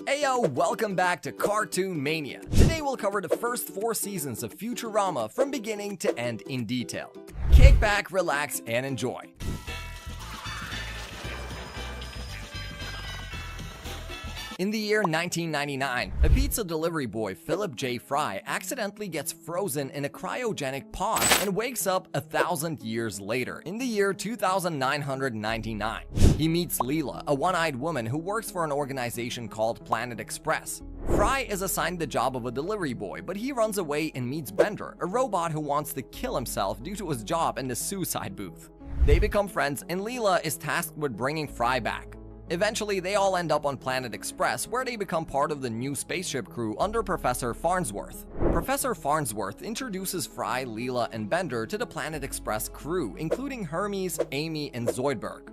Ayo, welcome back to Cartoon Mania. Today we'll cover the first 4 seasons of Futurama from beginning to end in detail. Kick back, relax, and enjoy. In the year 1999, a pizza delivery boy, Philip J. Fry, accidentally gets frozen in a cryogenic pod and wakes up 1,000 years later, in the year 2999. He meets Leela, a one-eyed woman who works for an organization called Planet Express. Fry is assigned the job of a delivery boy, but he runs away and meets Bender, a robot who wants to kill himself due to his job in the suicide booth. They become friends, and Leela is tasked with bringing Fry back. Eventually, they all end up on Planet Express, where they become part of the new spaceship crew under Professor Farnsworth. Professor Farnsworth introduces Fry, Leela, and Bender to the Planet Express crew, including Hermes, Amy, and Zoidberg.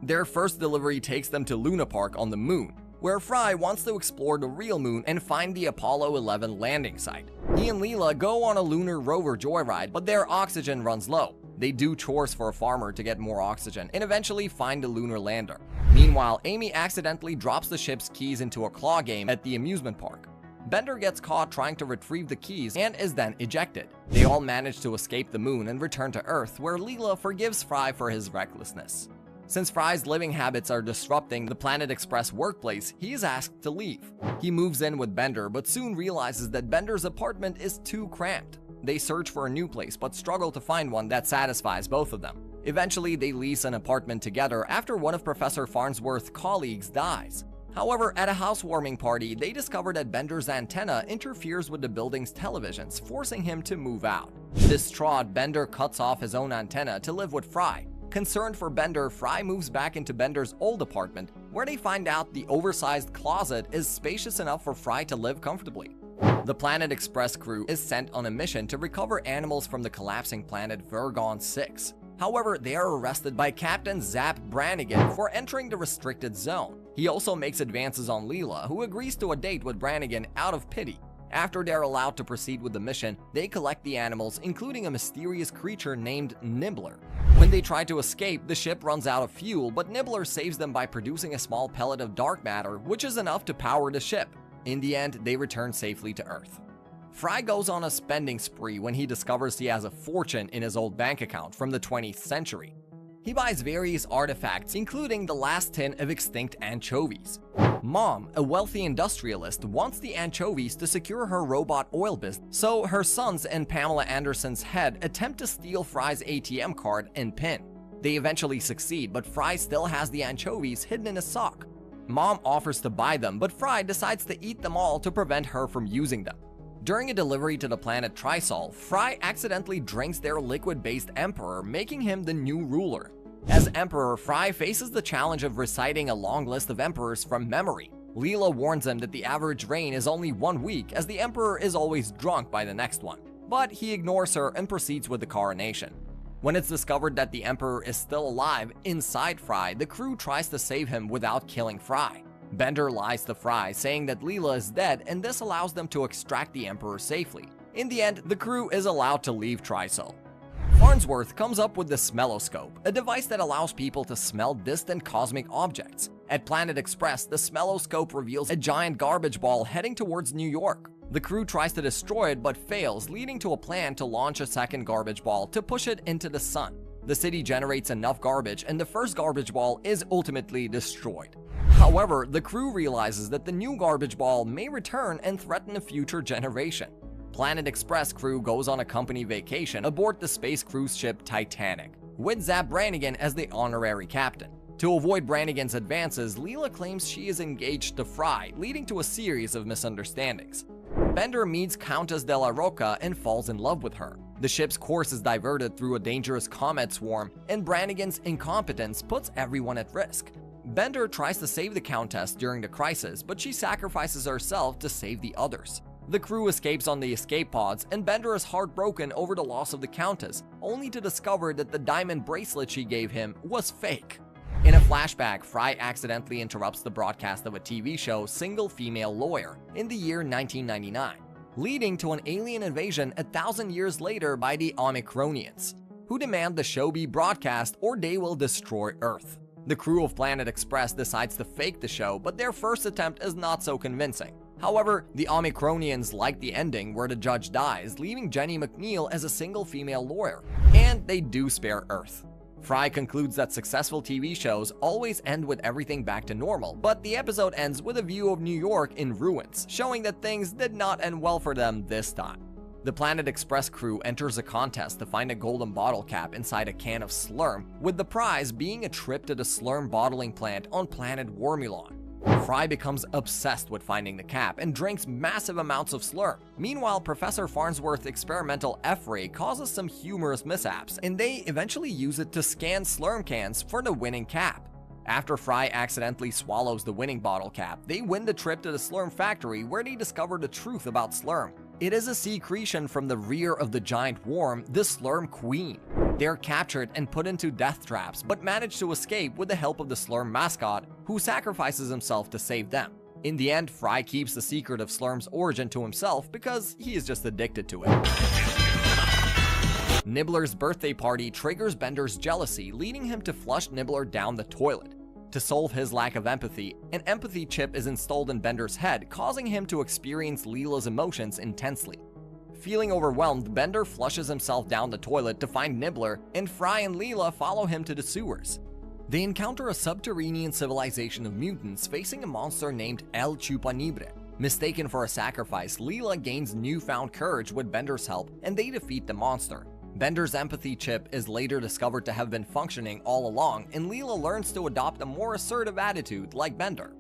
Their first delivery takes them to Luna Park on the moon, where Fry wants to explore the real moon and find the Apollo 11 landing site. He and Leela go on a lunar rover joyride, but their oxygen runs low. They do chores for a farmer to get more oxygen and eventually find the lunar lander. Meanwhile, Amy accidentally drops the ship's keys into a claw game at the amusement park. Bender gets caught trying to retrieve the keys and is then ejected. They all manage to escape the moon and return to Earth, where Leela forgives Fry for his recklessness. Since Fry's living habits are disrupting the Planet Express workplace, he is asked to leave. He moves in with Bender, but soon realizes that Bender's apartment is too cramped. They search for a new place, but struggle to find one that satisfies both of them. Eventually, they lease an apartment together after one of Professor Farnsworth's colleagues dies. However, at a housewarming party, they discover that Bender's antenna interferes with the building's televisions, forcing him to move out. Distraught, Bender cuts off his own antenna to live with Fry. Concerned for Bender, Fry moves back into Bender's old apartment, where they find out the oversized closet is spacious enough for Fry to live comfortably. The Planet Express crew is sent on a mission to recover animals from the collapsing planet Vergon 6. However, they are arrested by Captain Zap Brannigan for entering the restricted zone. He also makes advances on Leela, who agrees to a date with Brannigan out of pity. After they're allowed to proceed with the mission, they collect the animals, including a mysterious creature named Nibbler. When they try to escape, the ship runs out of fuel, but Nibbler saves them by producing a small pellet of dark matter, which is enough to power the ship. In the end, they return safely to Earth. Fry goes on a spending spree when he discovers he has a fortune in his old bank account from the 20th century. He buys various artifacts, including the last tin of extinct anchovies. Mom, a wealthy industrialist, wants the anchovies to secure her robot oil business, so her sons and Pamela Anderson's head attempt to steal Fry's ATM card and PIN. They eventually succeed, but Fry still has the anchovies hidden in a sock. Mom offers to buy them, but Fry decides to eat them all to prevent her from using them. During a delivery to the planet Trisol, Fry accidentally drinks their liquid-based emperor, making him the new ruler. As emperor, Fry faces the challenge of reciting a long list of emperors from memory. Leela warns him that the average reign is only 1 week, as the emperor is always drunk by the next one. But he ignores her and proceeds with the coronation. When it's discovered that the emperor is still alive inside Fry, the crew tries to save him without killing Fry. Bender lies to Fry, saying that Leela is dead, and this allows them to extract the emperor safely. In the end, the crew is allowed to leave Trisol. Farnsworth comes up with the Smelloscope, a device that allows people to smell distant cosmic objects. At Planet Express, the Smelloscope reveals a giant garbage ball heading towards New York. The crew tries to destroy it but fails, leading to a plan to launch a second garbage ball to push it into the sun. The city generates enough garbage, and the first garbage ball is ultimately destroyed. However, the crew realizes that the new garbage ball may return and threaten a future generation. Planet Express crew goes on a company vacation aboard the space cruise ship Titanic, with Zap Brannigan as the honorary captain. To avoid Brannigan's advances, Leela claims she is engaged to Fry, leading to a series of misunderstandings. Bender meets Countess de la Roca and falls in love with her. The ship's course is diverted through a dangerous comet swarm, and Brannigan's incompetence puts everyone at risk. Bender tries to save the Countess during the crisis, but she sacrifices herself to save the others. The crew escapes on the escape pods, and Bender is heartbroken over the loss of the Countess, only to discover that the diamond bracelet she gave him was fake. In a flashback, Fry accidentally interrupts the broadcast of a TV show, Single Female Lawyer, in the year 1999, leading to an alien invasion 1,000 years later by the Omicronians, who demand the show be broadcast or they will destroy Earth. The crew of Planet Express decides to fake the show, but their first attempt is not so convincing. However, the Omicronians like the ending where the judge dies, leaving Jenny McNeil as a single female lawyer, and they do spare Earth. Fry concludes that successful TV shows always end with everything back to normal, but the episode ends with a view of New York in ruins, showing that things did not end well for them this time. The Planet Express crew enters a contest to find a golden bottle cap inside a can of Slurm, with the prize being a trip to the Slurm bottling plant on planet Wormulon. Fry becomes obsessed with finding the cap and drinks massive amounts of Slurm. Meanwhile, Professor Farnsworth's experimental F-ray causes some humorous mishaps, and they eventually use it to scan Slurm cans for the winning cap. After Fry accidentally swallows the winning bottle cap, they win the trip to the Slurm factory where they discover the truth about Slurm. It is a secretion from the rear of the giant worm, the Slurm Queen. They are captured and put into death traps, but manage to escape with the help of the Slurm mascot, who sacrifices himself to save them. In the end, Fry keeps the secret of Slurm's origin to himself because he is just addicted to it. Nibbler's birthday party triggers Bender's jealousy, leading him to flush Nibbler down the toilet. To solve his lack of empathy, an empathy chip is installed in Bender's head, causing him to experience Leela's emotions intensely. Feeling overwhelmed, Bender flushes himself down the toilet to find Nibbler, and Fry and Leela follow him to the sewers. They encounter a subterranean civilization of mutants facing a monster named El Chupanibre. Mistaken for a sacrifice, Leela gains newfound courage with Bender's help, and they defeat the monster. Bender's empathy chip is later discovered to have been functioning all along, and Leela learns to adopt a more assertive attitude like Bender.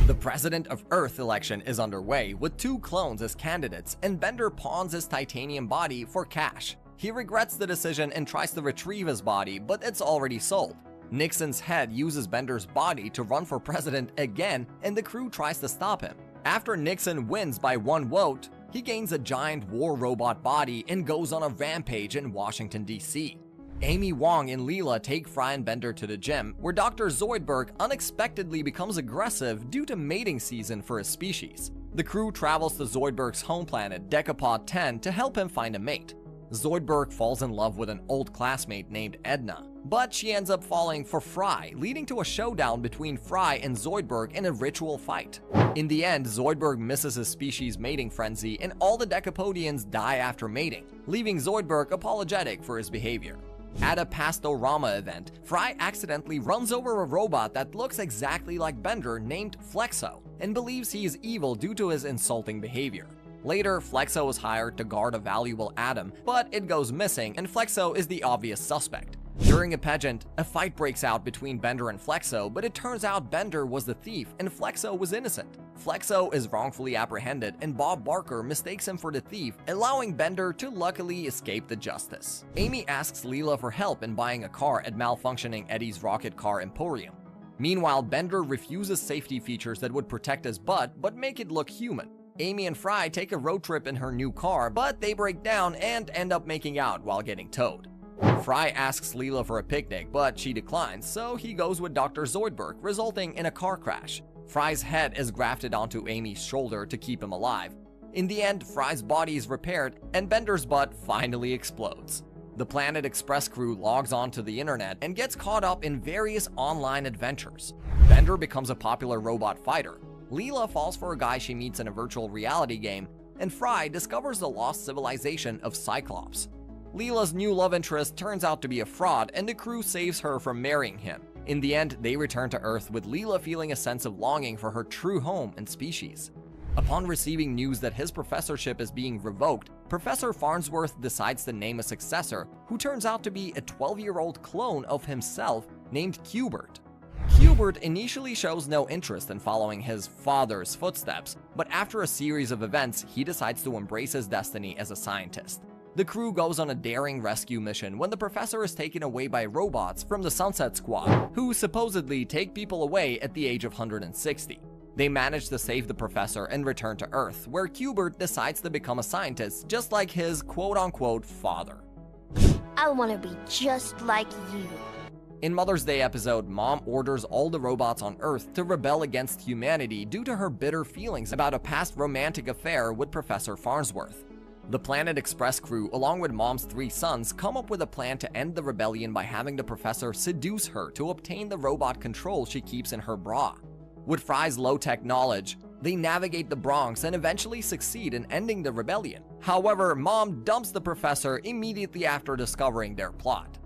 The President of Earth election is underway, with 2 clones as candidates, and Bender pawns his titanium body for cash. He regrets the decision and tries to retrieve his body, but it's already sold. Nixon's head uses Bender's body to run for president again, and the crew tries to stop him. After Nixon wins by 1 vote, he gains a giant war robot body and goes on a rampage in Washington, D.C. Amy Wong and Leela take Fry and Bender to the gym, where Dr. Zoidberg unexpectedly becomes aggressive due to mating season for his species. The crew travels to Zoidberg's home planet, Decapod 10, to help him find a mate. Zoidberg falls in love with an old classmate named Edna, but she ends up falling for Fry, leading to a showdown between Fry and Zoidberg in a ritual fight. In the end, Zoidberg misses his species' mating frenzy, and all the Decapodians die after mating, leaving Zoidberg apologetic for his behavior. At a Pastorama event, Fry accidentally runs over a robot that looks exactly like Bender named Flexo, and believes he is evil due to his insulting behavior. Later, Flexo is hired to guard a valuable atom, but it goes missing, and Flexo is the obvious suspect. During a pageant, a fight breaks out between Bender and Flexo, but it turns out Bender was the thief and Flexo was innocent. Flexo is wrongfully apprehended, and Bob Barker mistakes him for the thief, allowing Bender to luckily escape the justice. Amy asks Leela for help in buying a car at malfunctioning Eddie's rocket car emporium. Meanwhile, Bender refuses safety features that would protect his butt but make it look human. Amy and Fry take a road trip in her new car, but they break down and end up making out while getting towed. Fry asks Leela for a picnic, but she declines, so he goes with Dr. Zoidberg, resulting in a car crash. Fry's head is grafted onto Amy's shoulder to keep him alive. In the end, Fry's body is repaired, and Bender's butt finally explodes. The Planet Express crew logs onto the internet and gets caught up in various online adventures. Bender becomes a popular robot fighter. Leela falls for a guy she meets in a virtual reality game, and Fry discovers the lost civilization of Cyclops. Leela's new love interest turns out to be a fraud, and the crew saves her from marrying him. In the end, they return to Earth with Leela feeling a sense of longing for her true home and species. Upon receiving news that his professorship is being revoked, Professor Farnsworth decides to name a successor, who turns out to be a 12-year-old clone of himself named Qbert. Qbert initially shows no interest in following his father's footsteps, but after a series of events, he decides to embrace his destiny as a scientist. The crew goes on a daring rescue mission when the professor is taken away by robots from the Sunset Squad, who supposedly take people away at the age of 160. They manage to save the professor and return to Earth, where Qbert decides to become a scientist just like his quote-unquote father. I want to be just like you. In Mother's Day episode, Mom orders all the robots on Earth to rebel against humanity due to her bitter feelings about a past romantic affair with Professor Farnsworth. The Planet Express crew, along with Mom's 3 sons, come up with a plan to end the rebellion by having the professor seduce her to obtain the robot control she keeps in her bra. With Fry's low-tech knowledge, they navigate the Bronx and eventually succeed in ending the rebellion. However, Mom dumps the professor immediately after discovering their plot.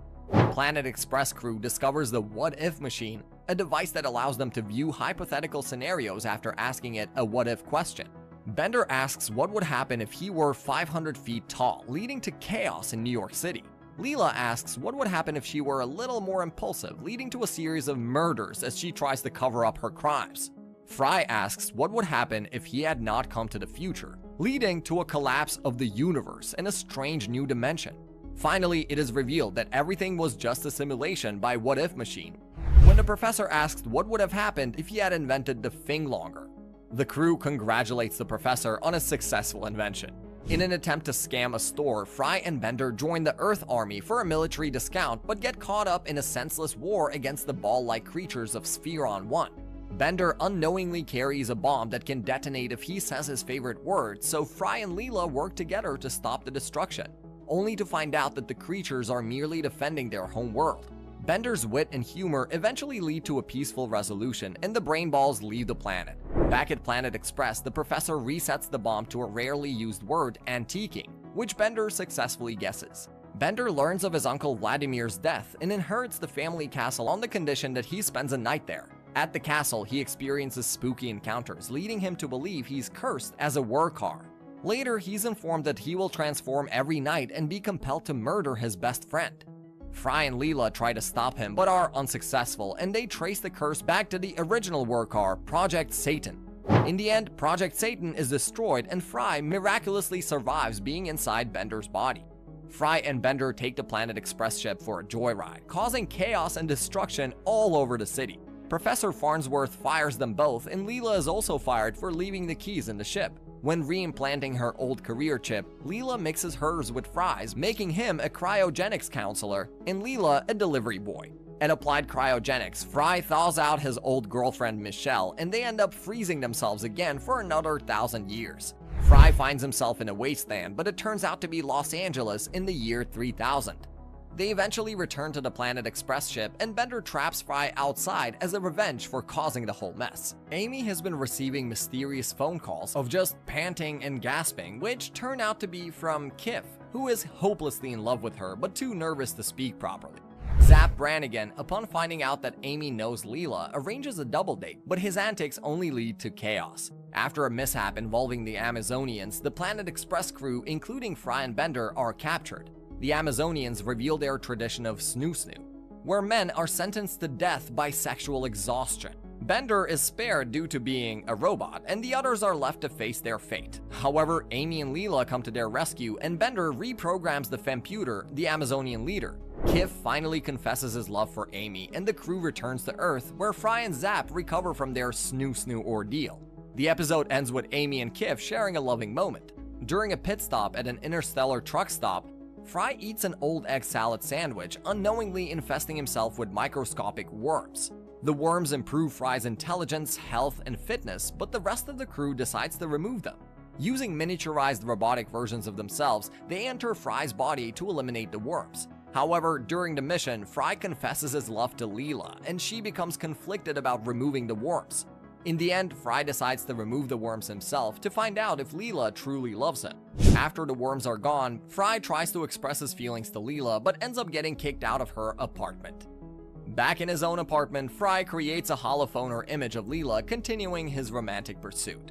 Planet Express crew discovers the what-if machine, a device that allows them to view hypothetical scenarios after asking it a what-if question. Bender asks what would happen if he were 500 feet tall, leading to chaos in New York City. Leela asks what would happen if she were a little more impulsive, leading to a series of murders as she tries to cover up her crimes. Fry asks what would happen if he had not come to the future, leading to a collapse of the universe in a strange new dimension. Finally, it is revealed that everything was just a simulation by what-if machine. When the professor asks what would have happened if he had invented the Finglonger, the crew congratulates the professor on a successful invention. In an attempt to scam a store, Fry and Bender join the Earth Army for a military discount but get caught up in a senseless war against the ball-like creatures of Spheron 1. Bender unknowingly carries a bomb that can detonate if he says his favorite word, so Fry and Leela work together to stop the destruction, only to find out that the creatures are merely defending their home world. Bender's wit and humor eventually lead to a peaceful resolution, and the brain balls leave the planet. Back at Planet Express, the professor resets the bomb to a rarely used word, antiquing, which Bender successfully guesses. Bender learns of his uncle Vladimir's death and inherits the family castle on the condition that he spends a night there. At the castle, he experiences spooky encounters, leading him to believe he's cursed as a workar. Later, he's informed that he will transform every night and be compelled to murder his best friend. Fry and Leela try to stop him but are unsuccessful, and they trace the curse back to the original workar, Project Satan. In the end, Project Satan is destroyed and Fry miraculously survives being inside Bender's body. Fry and Bender take the Planet Express ship for a joyride, causing chaos and destruction all over the city. Professor Farnsworth fires them both, and Leela is also fired for leaving the keys in the ship. When re-implanting her old career chip, Leela mixes hers with Fry's, making him a cryogenics counselor and Leela a delivery boy. At Applied Cryogenics, Fry thaws out his old girlfriend Michelle, and they end up freezing themselves again for another 1,000 years. Fry finds himself in a wasteland, but it turns out to be Los Angeles in the year 3000. They eventually return to the Planet Express ship, and Bender traps Fry outside as a revenge for causing the whole mess. Amy has been receiving mysterious phone calls of just panting and gasping, which turn out to be from Kif, who is hopelessly in love with her but too nervous to speak properly. Zap Brannigan, upon finding out that Amy knows Leela, arranges a double date, but his antics only lead to chaos. After a mishap involving the Amazonians, the Planet Express crew, including Fry and Bender, are captured. The Amazonians reveal their tradition of snoo-snoo, where men are sentenced to death by sexual exhaustion. Bender is spared due to being a robot, and the others are left to face their fate. However, Amy and Leela come to their rescue, and Bender reprograms the Femputer, the Amazonian leader. Kif finally confesses his love for Amy, and the crew returns to Earth, where Fry and Zap recover from their snoo-snoo ordeal. The episode ends with Amy and Kif sharing a loving moment. During a pit stop at an interstellar truck stop, Fry eats an old egg salad sandwich, unknowingly infesting himself with microscopic worms. The worms improve Fry's intelligence, health, and fitness, but the rest of the crew decides to remove them. Using miniaturized robotic versions of themselves, they enter Fry's body to eliminate the worms. However, during the mission, Fry confesses his love to Leela, and she becomes conflicted about removing the worms. In the end, Fry decides to remove the worms himself to find out if Leela truly loves him. After the worms are gone, Fry tries to express his feelings to Leela but ends up getting kicked out of her apartment. Back in his own apartment, Fry creates a holophoner image of Leela, continuing his romantic pursuit.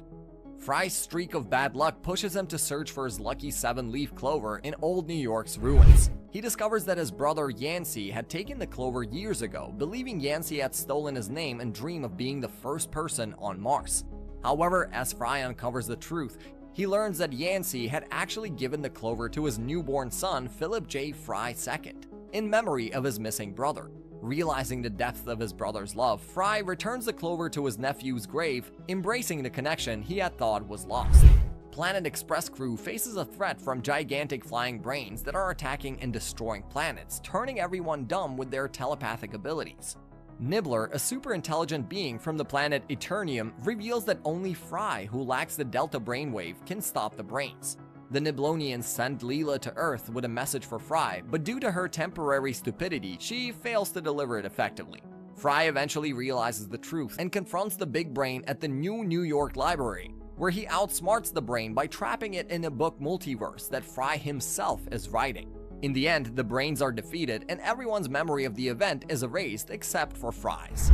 Fry's streak of bad luck pushes him to search for his lucky 7-leaf clover in old New York's ruins. He discovers that his brother Yancey had taken the clover years ago, believing Yancey had stolen his name and dream of being the first person on Mars. However, as Fry uncovers the truth, he learns that Yancey had actually given the clover to his newborn son, Philip J. Fry II, in memory of his missing brother. Realizing the depth of his brother's love, Fry returns the clover to his nephew's grave, embracing the connection he had thought was lost. Planet Express crew faces a threat from gigantic flying brains that are attacking and destroying planets, turning everyone dumb with their telepathic abilities. Nibbler, a super intelligent being from the planet Eternium, reveals that only Fry, who lacks the Delta brainwave, can stop the brains. The Niblonians send Leela to Earth with a message for Fry, but due to her temporary stupidity, she fails to deliver it effectively. Fry eventually realizes the truth and confronts the big brain at the New York Library, where he outsmarts the brain by trapping it in a book multiverse that Fry himself is writing. In the end, the brains are defeated and everyone's memory of the event is erased except for Fry's.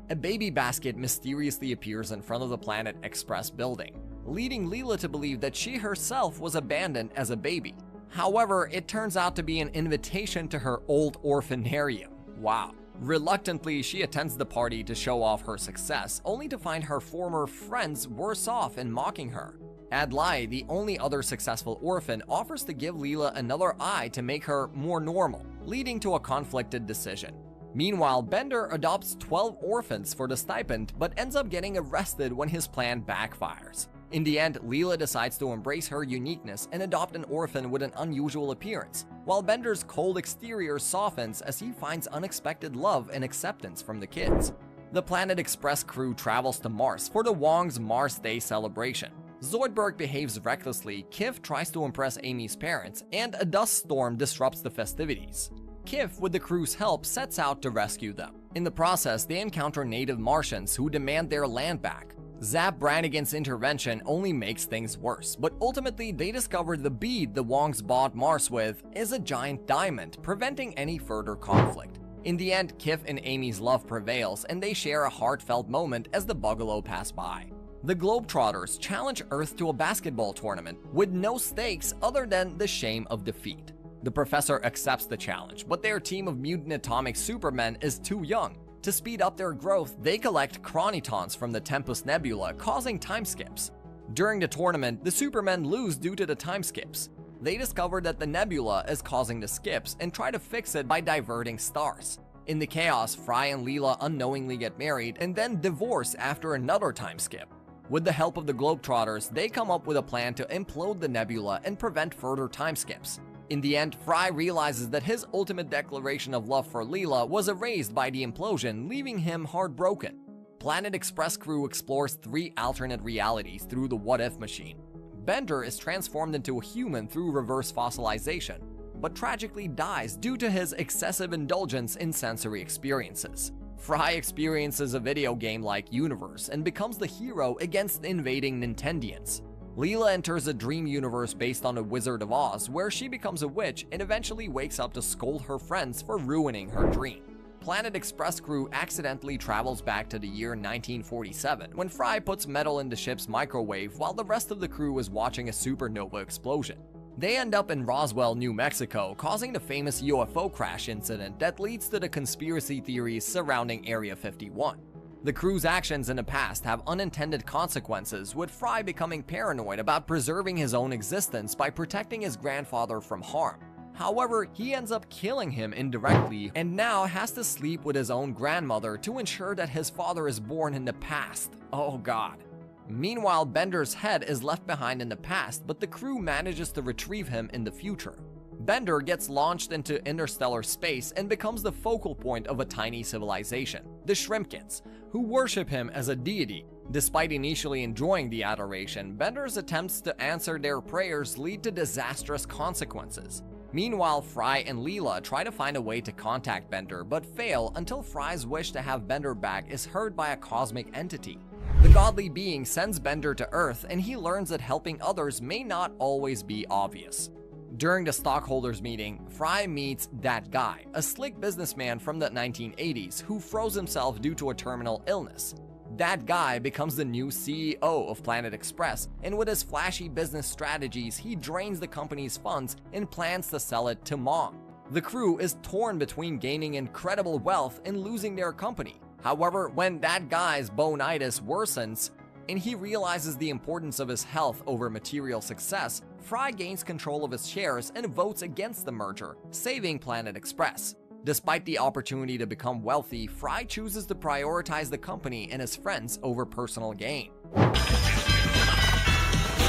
A baby basket mysteriously appears in front of the Planet Express building, leading Leela to believe that she herself was abandoned as a baby. However, it turns out to be an invitation to her old orphanarium. Wow. Reluctantly, she attends the party to show off her success, only to find her former friends worse off and mocking her. Adlai, the only other successful orphan, offers to give Leela another eye to make her more normal, leading to a conflicted decision. Meanwhile, Bender adopts 12 orphans for the stipend, but ends up getting arrested when his plan backfires. In the end, Leela decides to embrace her uniqueness and adopt an orphan with an unusual appearance, while Bender's cold exterior softens as he finds unexpected love and acceptance from the kids. The Planet Express crew travels to Mars for the Wong's Mars Day celebration. Zoidberg behaves recklessly, Kif tries to impress Amy's parents, and a dust storm disrupts the festivities. Kif, with the crew's help, sets out to rescue them. In the process, they encounter native Martians who demand their land back. Zap Brannigan's intervention only makes things worse, but ultimately they discover the bead the Wongs bought Mars with is a giant diamond, preventing any further conflict. In the end, Kif and Amy's love prevails, and they share a heartfelt moment as the Bugalo pass by. The Globetrotters challenge Earth to a basketball tournament with no stakes other than the shame of defeat. The professor accepts the challenge, but their team of mutant atomic supermen is too young. To speed up their growth, they collect chronitons from the Tempest Nebula, causing time skips. During the tournament, the supermen lose due to the time skips. They discover that the nebula is causing the skips and try to fix it by diverting stars. In the chaos, Fry and Leela unknowingly get married and then divorce after another time skip. With the help of the Globetrotters, they come up with a plan to implode the nebula and prevent further time skips. In the end, Fry realizes that his ultimate declaration of love for Leela was erased by the implosion, leaving him heartbroken. Planet Express crew explores 3 alternate realities through the what-if machine. Bender is transformed into a human through reverse fossilization, but tragically dies due to his excessive indulgence in sensory experiences. Fry experiences a video game-like universe and becomes the hero against invading Nintendians. Leela enters a dream universe based on The Wizard of Oz, where she becomes a witch and eventually wakes up to scold her friends for ruining her dream. Planet Express crew accidentally travels back to the year 1947, when Fry puts metal in the ship's microwave while the rest of the crew is watching a supernova explosion. They end up in Roswell, New Mexico, causing the famous UFO crash incident that leads to the conspiracy theories surrounding Area 51. The crew's actions in the past have unintended consequences, with Fry becoming paranoid about preserving his own existence by protecting his grandfather from harm. However, he ends up killing him indirectly and now has to sleep with his own grandmother to ensure that his father is born in the past. Oh god. Meanwhile, Bender's head is left behind in the past, but the crew manages to retrieve him in the future. Bender gets launched into interstellar space and becomes the focal point of a tiny civilization, the Shrimpkins, who worship him as a deity. Despite initially enjoying the adoration, Bender's attempts to answer their prayers lead to disastrous consequences. Meanwhile, Fry and Leela try to find a way to contact Bender, but fail until Fry's wish to have Bender back is heard by a cosmic entity. The godly being sends Bender to Earth, and he learns that helping others may not always be obvious. During the stockholders meeting, Fry meets That Guy, a slick businessman from the 1980s who froze himself due to a terminal illness. That Guy becomes the new CEO of Planet Express, and with his flashy business strategies, he drains the company's funds and plans to sell it to Mom. The crew is torn between gaining incredible wealth and losing their company. However, when That Guy's bonitis worsens, and he realizes the importance of his health over material success, Fry gains control of his shares and votes against the merger, saving Planet Express. Despite the opportunity to become wealthy, Fry chooses to prioritize the company and his friends over personal gain.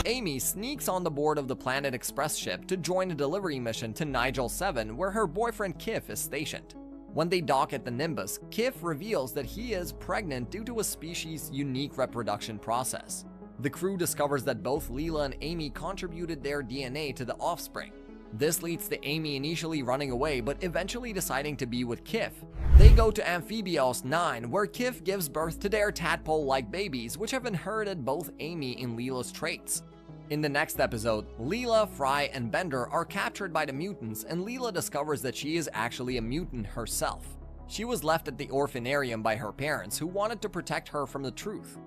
Amy sneaks on the board of the Planet Express ship to join a delivery mission to Nigel 7, where her boyfriend Kif is stationed. When they dock at the Nimbus, Kif reveals that he is pregnant due to a species' unique reproduction process. The crew discovers that both Leela and Amy contributed their DNA to the offspring. This leads to Amy initially running away but eventually deciding to be with Kif. They go to Amphibios 9, where Kif gives birth to their tadpole-like babies, which have inherited both Amy and Leela's traits. In the next episode, Leela, Fry, and Bender are captured by the mutants, and Leela discovers that she is actually a mutant herself. She was left at the orphanarium by her parents, who wanted to protect her from the truth.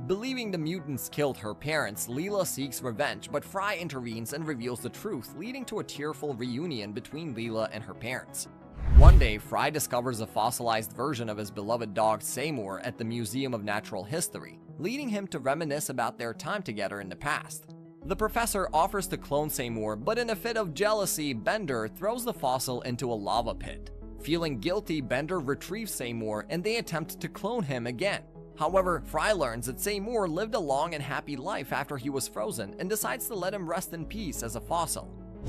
Believing the mutants killed her parents, Leela seeks revenge, but Fry intervenes and reveals the truth, leading to a tearful reunion between Leela and her parents. One day, Fry discovers a fossilized version of his beloved dog Seymour at the Museum of Natural History, leading him to reminisce about their time together in the past. The professor offers to clone Seymour, but in a fit of jealousy, Bender throws the fossil into a lava pit. Feeling guilty, Bender retrieves Seymour and they attempt to clone him again. However, Fry learns that Seymour lived a long and happy life after he was frozen and decides to let him rest in peace as a fossil.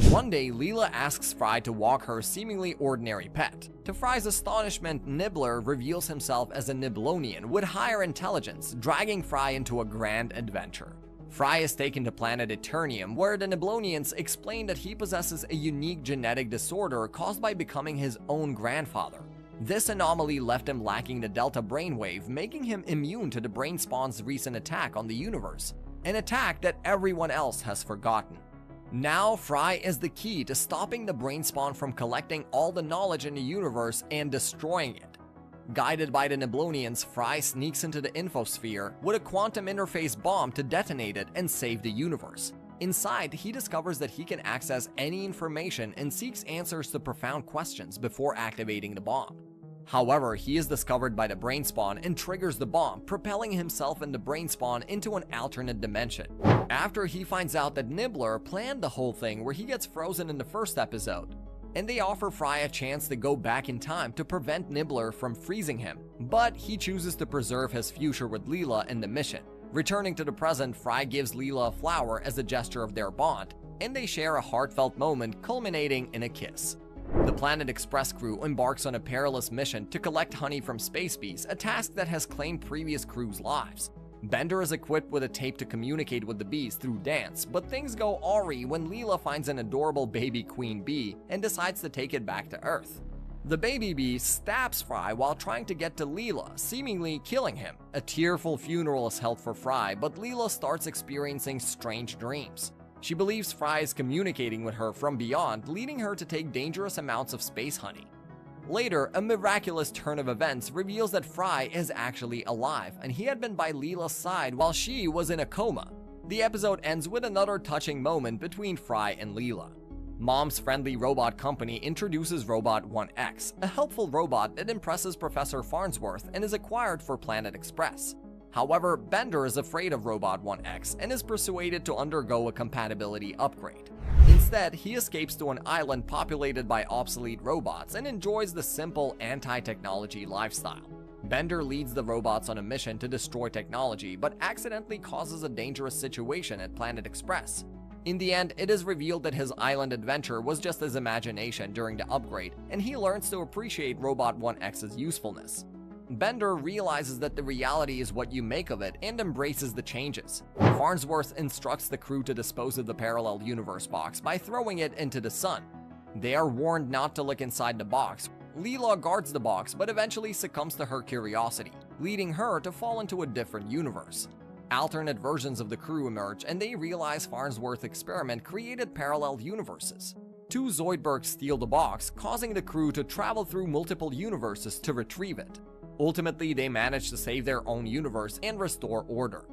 One day, Leela asks Fry to walk her seemingly ordinary pet. To Fry's astonishment, Nibbler reveals himself as a Niblonian with higher intelligence, dragging Fry into a grand adventure. Fry is taken to planet Eternium, where the Niblonians explain that he possesses a unique genetic disorder caused by becoming his own grandfather. This anomaly left him lacking the Delta brainwave, making him immune to the brain spawn's recent attack on the universe, an attack that everyone else has forgotten. Now, Fry is the key to stopping the brain spawn from collecting all the knowledge in the universe and destroying it. Guided by the Niblonians, Fry sneaks into the infosphere with a quantum interface bomb to detonate it and save the universe. Inside, he discovers that he can access any information and seeks answers to profound questions before activating the bomb. However, he is discovered by the brain spawn and triggers the bomb, propelling himself and the brain spawn into an alternate dimension. After he finds out that Nibbler planned the whole thing where he gets frozen in the first episode, and they offer Fry a chance to go back in time to prevent Nibbler from freezing him, but he chooses to preserve his future with Leela in the mission. Returning to the present, Fry gives Leela a flower as a gesture of their bond, and they share a heartfelt moment culminating in a kiss. The Planet Express crew embarks on a perilous mission to collect honey from space bees, a task that has claimed previous crews' lives. Bender is equipped with a tape to communicate with the bees through dance, but things go awry when Leela finds an adorable baby queen bee and decides to take it back to Earth. The baby bee stabs Fry while trying to get to Leela, seemingly killing him. A tearful funeral is held for Fry, but Leela starts experiencing strange dreams. She believes Fry is communicating with her from beyond, leading her to take dangerous amounts of space honey. Later, a miraculous turn of events reveals that Fry is actually alive, and he had been by Leela's side while she was in a coma. The episode ends with another touching moment between Fry and Leela. Mom's Friendly Robot Company introduces Robot 1X, a helpful robot that impresses Professor Farnsworth and is acquired for Planet Express. However, Bender is afraid of Robot 1X and is persuaded to undergo a compatibility upgrade. Instead, he escapes to an island populated by obsolete robots and enjoys the simple anti-technology lifestyle. Bender leads the robots on a mission to destroy technology, but accidentally causes a dangerous situation at Planet Express. In the end, it is revealed that his island adventure was just his imagination during the upgrade, and he learns to appreciate Robot 1X's usefulness. Bender realizes that the reality is what you make of it and embraces the changes. Farnsworth instructs the crew to dispose of the parallel universe box by throwing it into the sun. They are warned not to look inside the box. Leela guards the box but eventually succumbs to her curiosity, leading her to fall into a different universe. Alternate versions of the crew emerge and they realize Farnsworth's experiment created parallel universes. Two Zoidbergs steal the box, causing the crew to travel through multiple universes to retrieve it. Ultimately, they manage to save their own universe and restore order.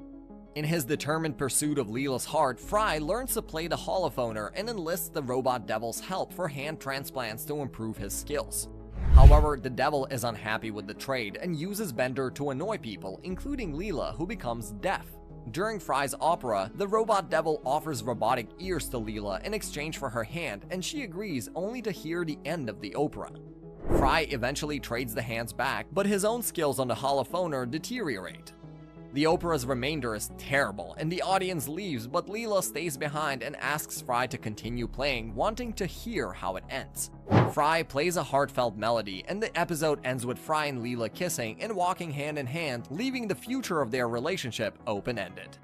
In his determined pursuit of Leela's heart, Fry learns to play the holophoner and enlists the Robot Devil's help for hand transplants to improve his skills. However, the Devil is unhappy with the trade and uses Bender to annoy people, including Leela, who becomes deaf. During Fry's opera, the Robot Devil offers robotic ears to Leela in exchange for her hand, and she agrees only to hear the end of the opera. Fry eventually trades the hands back, but his own skills on the holophoner deteriorate. The opera's remainder is terrible, and the audience leaves, but Leela stays behind and asks Fry to continue playing, wanting to hear how it ends. Fry plays a heartfelt melody, and the episode ends with Fry and Leela kissing and walking hand in hand, leaving the future of their relationship open-ended.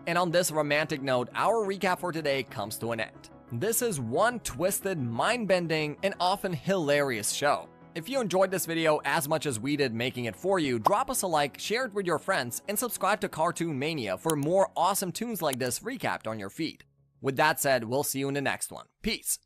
And on this romantic note, our recap for today comes to an end. This is one twisted, mind-bending, and often hilarious show. If you enjoyed this video as much as we did making it for you, drop us a like, share it with your friends, and subscribe to Cartoon Mania for more awesome tunes like this recapped on your feed. With that said, we'll see you in the next one. Peace!